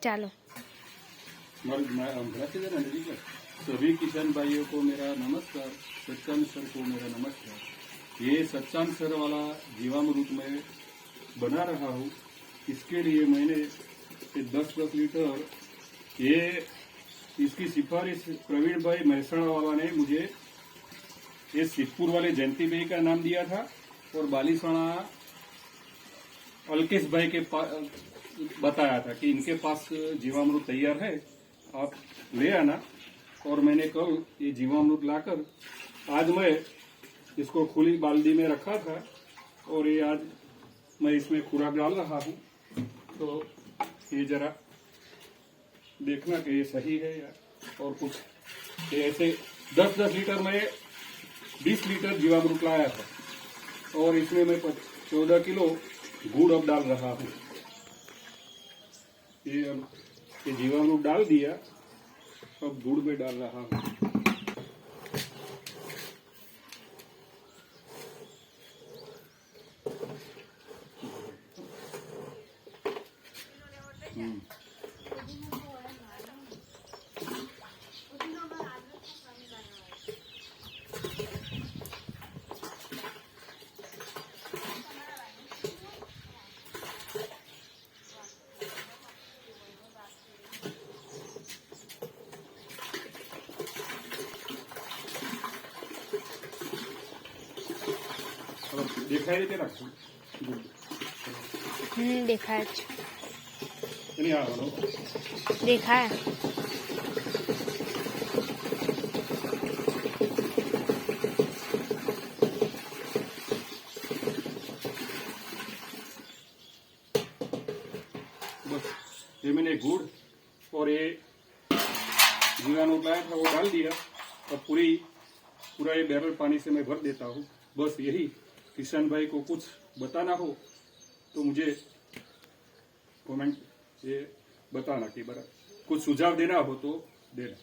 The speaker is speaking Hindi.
ચાલો। सभी किसान भाइयों को मेरा नमस्कार, सच्चान सर को मेरा नमस्कार। ये सच्चान सर वाला जीवामृत में बना रहा हूँ। इसके लिए मैंने 10-10 लीटर ये इसकी सिफारिश प्रवीण भाई महसाणा वाला ने मुझे ये सिद्धपुर वाले जयंती भाई का नाम दिया था और बालीसाणा अल्केश भाई के बताया था कि इनके पास जीवामृत तैयार है, आप ले आना। और मैंने कल ये जीवामृत लाकर आज मैं इसको खुली बाल्टी में रखा था और ये आज मैं इसमें खुराक डाल रहा हूँ। तो ये जरा देखना कि ये सही है या और कुछ। ये ऐसे 10-10 लीटर में 20 लीटर जीवामृत लाया था और इसमें मैं 14 किलो गुड़ अब डाल रहा हूँ। ये जीवामृत डाल दिया, अब गुड़ में डाल रहा हूँ। દેખાય રીતે રાખશું। દેખાય છે, એની આવવાનો દેખાય। बस ये मैंने गुड़ और ये जीवाणु लाया था वो डाल दिया। अब पूरा ये बैरल पानी से मैं भर देता हूँ। बस यही किसान भाई को कुछ बताना हो तो मुझे कमेंट ये बताना कि बराबर कुछ सुझाव देना हो तो देना।